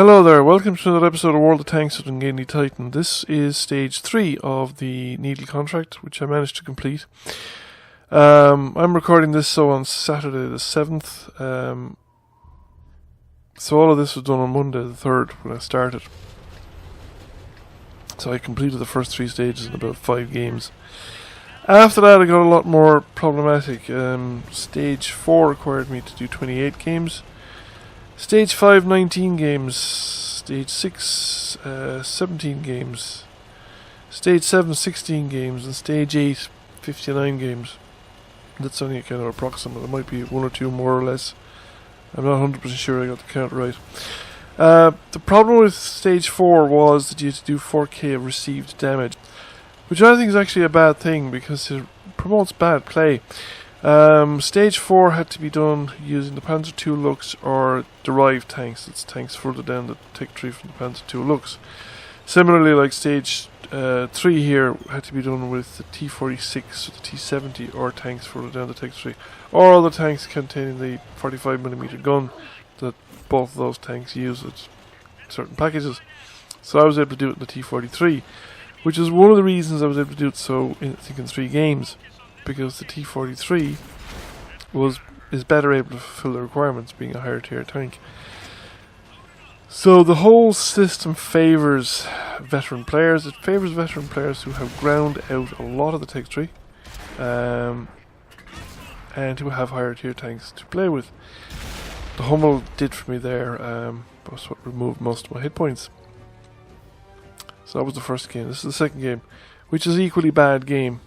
Hello there, welcome to another episode of World of Tanks with Ungainly Titan. This is stage 3 of the Needle contract, which I managed to complete. I'm recording this on Saturday the 7th. So all of this was done on Monday the 3rd when I started. So I completed the first 3 stages in about 5 games. After that I got a lot more problematic. Stage 4 required me to do 28 games. Stage 5, 19 games. Stage 6, 17 games. Stage 7, 16 games. And Stage 8, 59 games. That's only kind of approximate. It might be 1 or 2 more or less. I'm not 100% sure I got the count right. The problem with Stage 4 was that you had to do 4k of received damage, which I think is actually a bad thing because it promotes bad play. Stage 4 had to be done using the Panzer II Lux or derived tanks. It's tanks further down the tech tree from the Panzer II Lux. Similarly, like Stage 3 here had to be done with the T46 or the T70 or tanks further down the tech tree, or other tanks containing the 45mm gun that both of those tanks use at certain packages. So I was able to do it in the T43, which is one of the reasons I was able to do it so I think in 3 games. Because the T43 is better able to fulfill the requirements, being a higher tier tank. So the whole system favours veteran players. It favours veteran players who have ground out a lot of the tech tree, and who have higher tier tanks to play with. The Hummel did for me there. That's what removed most of my hit points. So that was the first game. This is the second game, which is an equally bad game.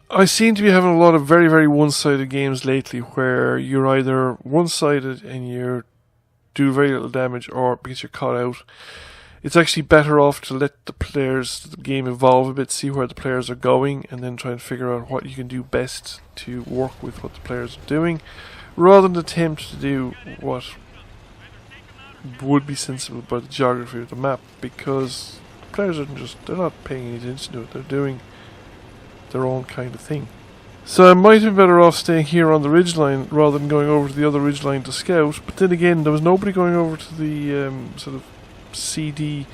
I seem to be having a lot of very, very one-sided games lately where you're either one-sided and you do very little damage, or because you're caught out, it's actually better off to let the game evolve a bit, see where the players are going, and then try and figure out what you can do best to work with what the players are doing, rather than attempt to do what would be sensible by the geography of the map, because the players they're not paying any attention to it, they're doing their own kind of thing. So I might have been better off staying here on the ridgeline rather than going over to the other ridgeline to scout, but then again there was nobody going over to the sort of CD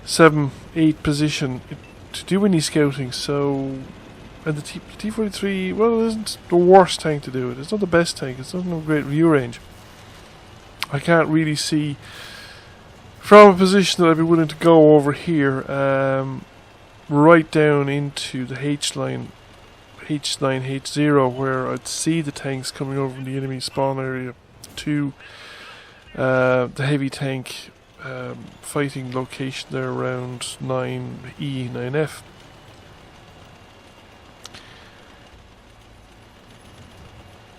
7-8 position to do any scouting, so... And the T43, well, it isn't the worst tank to do it. It's not the best tank, it's not a great view range. I can't really see from a position that I'd be willing to go over here right down into the H9, H0, where I'd see the tanks coming over from the enemy spawn area to the heavy tank fighting location there around 9E, 9F.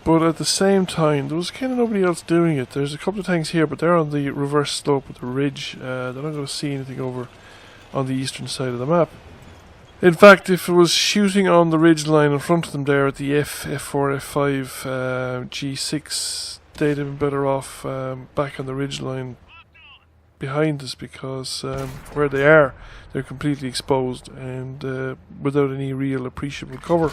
But at the same time, there was kind of nobody else doing it. There's a couple of tanks here, but they're on the reverse slope of the ridge. They're not going to see anything over on the eastern side of the map. In fact, if it was shooting on the ridge line in front of them there at the F4, F5, G6, they'd have been better off back on the ridge line behind us, because where they are, they're completely exposed and without any real appreciable cover.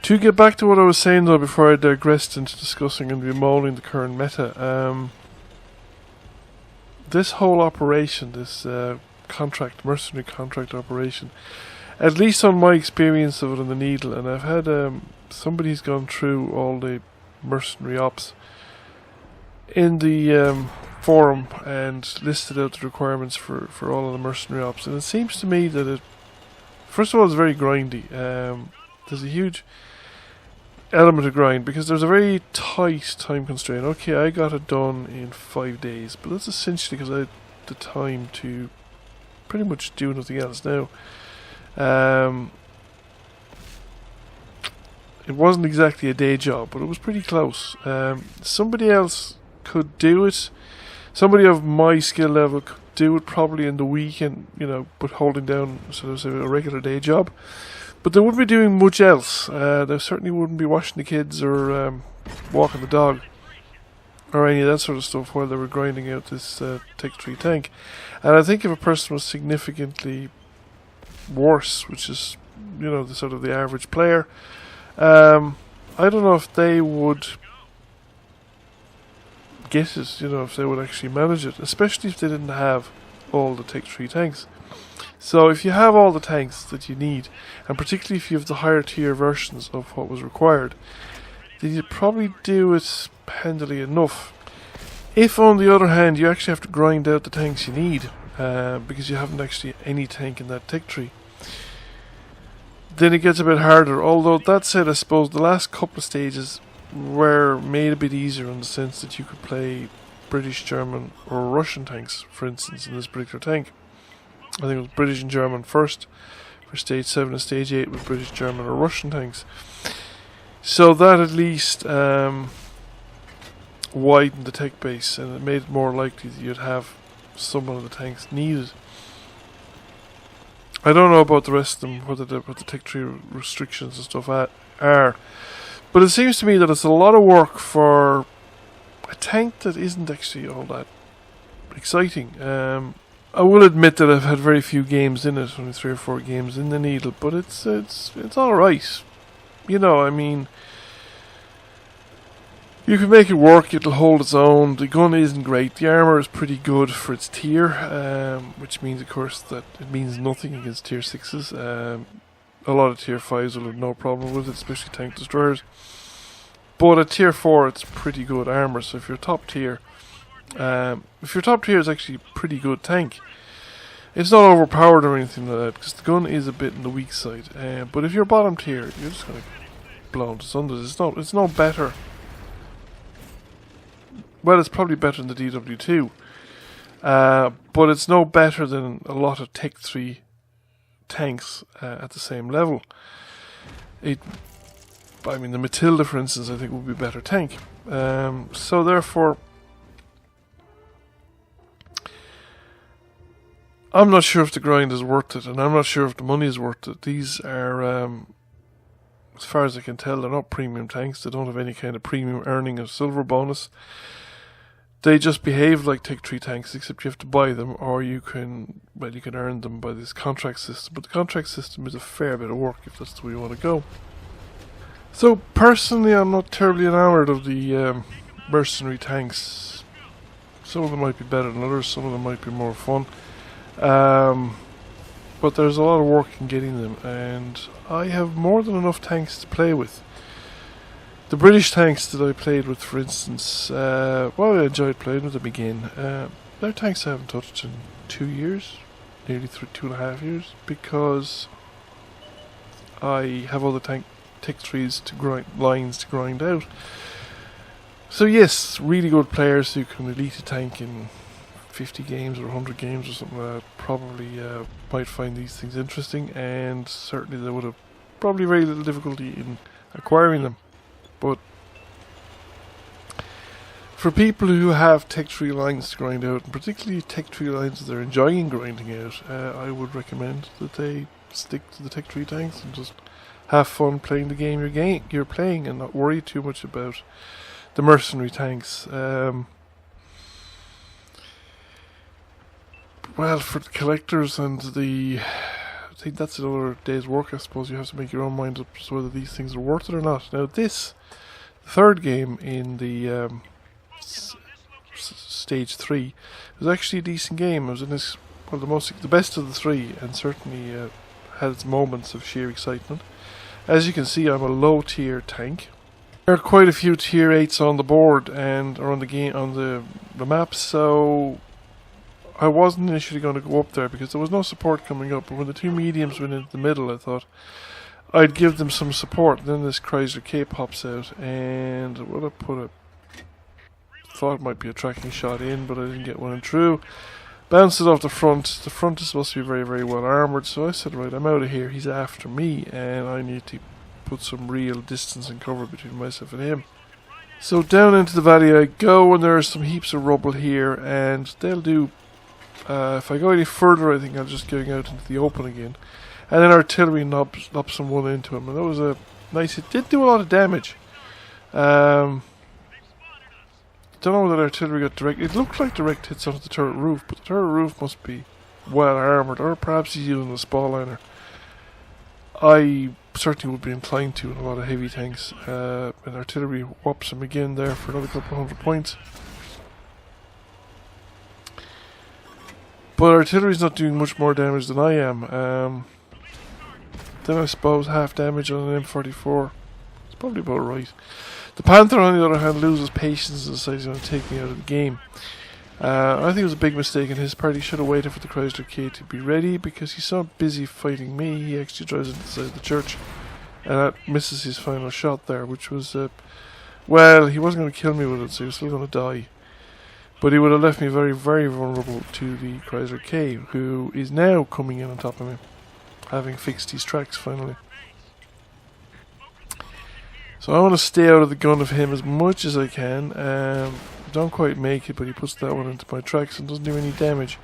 To get back to what I was saying though, before I digressed into discussing and bemoaning the current meta, this whole operation, this mercenary contract operation, at least on my experience of it on the Needle, and I've had somebody's gone through all the mercenary ops in the forum and listed out the requirements for all of the mercenary ops, and it seems to me that it, first of all, it's very grindy. There's a huge element of grind because there's a very tight time constraint. Okay, I got it done in 5 days, but that's essentially because I had the time to pretty much do nothing else now. It wasn't exactly a day job, but it was pretty close. Somebody else could do it. Somebody of my skill level could do it probably in the weekend, but holding down sort of a regular day job. But they wouldn't be doing much else. They certainly wouldn't be washing the kids or walking the dog or any of that sort of stuff while they were grinding out this Tech 3 tank. And I think if a person was significantly worse, which is, the sort of the average player, I don't know if they would get it, you know, if they would actually manage it, especially if they didn't have all the Tech 3 tanks. So if you have all the tanks that you need, and particularly if you have the higher tier versions of what was required, then you'd probably do it handily enough. If on the other hand you actually have to grind out the tanks you need, because you haven't actually any tank in that Tech tree, then it gets a bit harder. Although that said, I suppose the last couple of stages were made a bit easier in the sense that you could play British, German or Russian tanks, for instance, in this particular tank. I think it was British and German first for stage 7 and stage 8 with British, German or Russian tanks. So that at least widened the tech base, and it made it more likely that you'd have some of the tanks needed. I don't know about the rest of them, what the tech tree restrictions and stuff are, but it seems to me that it's a lot of work for a tank that isn't actually all that exciting. I will admit that I've had very few games in it, only 3 or 4 games in the Needle, but it's all right. You know, I mean, you can make it work, it'll hold its own. The gun isn't great, the armour is pretty good for its tier, which means of course that it means nothing against tier 6s. A lot of tier 5s will have no problem with it, especially tank destroyers. But at tier 4 it's pretty good armour, so if you're top tier, it's actually a pretty good tank. It's not overpowered or anything like that, because the gun is a bit on the weak side. But if you're bottom tier, you're just going to get blown to sunders. It's no better. Well, it's probably better than the DW2, but it's no better than a lot of Tech 3 tanks at the same level. I mean, the Matilda, for instance, I think would be a better tank. So therefore, I'm not sure if the grind is worth it, and I'm not sure if the money is worth it. These are, as far as I can tell, they're not premium tanks. They don't have any kind of premium earning or silver bonus. They just behave like Tech 3 tanks, except you have to buy them, or you can earn them by this contract system. But the contract system is a fair bit of work if that's the way you want to go. So personally, I'm not terribly enamoured of the mercenary tanks. Some of them might be better than others, some of them might be more fun. But there's a lot of work in getting them, and I have more than enough tanks to play with. The British tanks that I played with, for instance, I enjoyed playing with them again. They're tanks I haven't touched in 2 years, nearly 2.5 years, because I have all the Tech 3s lines to grind out. So yes, really good players who can elite a tank in 50 games or 100 games or something like that probably might find these things interesting, and certainly they would have probably very little difficulty in acquiring them. But for people who have Tech 3 lines to grind out, and particularly Tech 3 lines that they're enjoying grinding out, I would recommend that they stick to the Tech 3 tanks and just have fun playing the game you're playing, and not worry too much about the mercenary tanks. Well, for the collectors and I think that's another day's work. I suppose you have to make your own mind up as to whether these things are worth it or not. Now, the third game in the stage 3 was actually a decent game. It was the best of the 3, and certainly had its moments of sheer excitement. As you can see, I'm a low tier tank. There are quite a few tier 8s on the board or on the map, so I wasn't initially going to go up there because there was no support coming up. But when the 2 mediums went into the middle, I thought I'd give them some support. Then this Chrysler K pops out, and thought it might be a tracking shot in, but I didn't get one in true. Bounced it off the front. The front is supposed to be very, very well armoured, so I said, right, I'm out of here. He's after me, and I need to put some real distance and cover between myself and him. So down into the valley I go, and there are some heaps of rubble here, and they'll do. If I go any further, I think I'm just going out into the open again. And then artillery lops one into him, and that was a nice hit. Did do a lot of damage. Don't know whether artillery got direct. It looked like direct hits onto the turret roof, but the turret roof must be well armoured, or perhaps he's using a spall liner. I certainly would be inclined to in a lot of heavy tanks. And artillery whops him again there for another couple of 100 points. But artillery's not doing much more damage than I am. Then I suppose half damage on an M44. It's probably about right. The Panther, on the other hand, loses patience and decides he's going to take me out of the game. I think it was a big mistake on his part. He should have waited for the Chrysler K to be ready, because he's so busy fighting me, he actually drives into the side of the church. And that misses his final shot there, which was, well, he wasn't going to kill me with it, so he was still going to die. But he would have left me very, very vulnerable to the Chrysler K, who is now coming in on top of me, having fixed his tracks finally. So I want to stay out of the gun of him as much as I can. Don't quite make it, but he puts that one into my tracks and doesn't do any damage.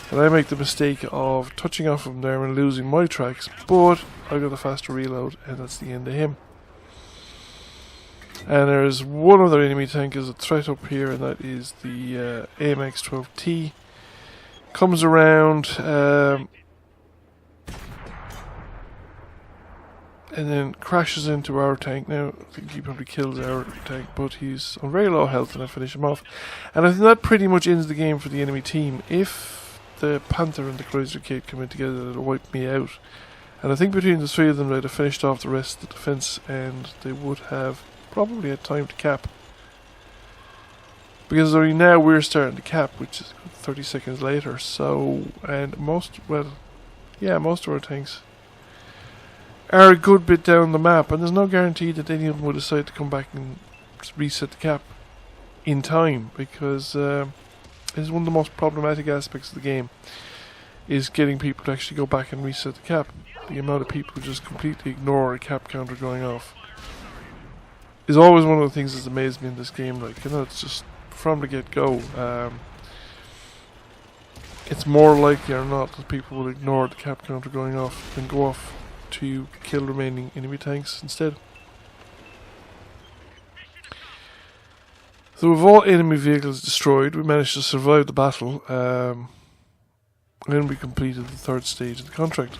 And I make the mistake of touching off of him there and losing my tracks, but I got a faster reload, and that's the end of him. And there's one other enemy tank as a threat up here, and that is the AMX-12T. Comes around, and then crashes into our tank. Now, I think he probably kills our tank, but he's on very low health, and I finish him off. And I think that pretty much ends the game for the enemy team. If the Panther and the Chrysler Kate come in together, it'll wipe me out. And I think between the three of them, they'd have finished off the rest of the defence, and they would have probably had time to cap. Because already now we're starting to cap, which is 30 seconds later. So, and most of our tanks are a good bit down the map, and there's no guarantee that any of them will decide to come back and reset the cap in time, because it's one of the most problematic aspects of the game, is getting people to actually go back and reset the cap. The amount of people who just completely ignore a cap counter going off is always one of the things that's amazed me in this game. Like, you know, it's just from the get-go. It's more likely or not that people will ignore the cap counter going off and go off to kill remaining enemy tanks instead. So with all enemy vehicles destroyed, we managed to survive the battle, and then we completed the third stage of the contract.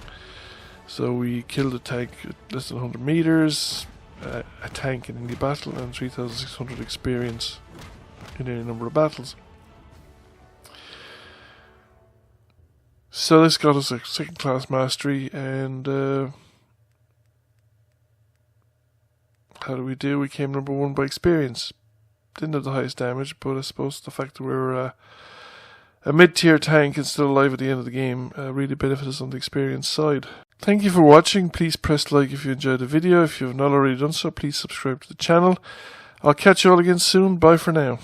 So we killed a tank at less than 100 meters, a tank in any battle, and 3,600 experience in any number of battles. So this got us a second class mastery, and how do we do? We came number one by experience. Didn't have the highest damage, but I suppose the fact that we were a mid-tier tank and still alive at the end of the game really benefited us on the experience side. Thank you for watching. Please press like if you enjoyed the video. If you have not already done so, please subscribe to the channel. I'll catch you all again soon. Bye for now.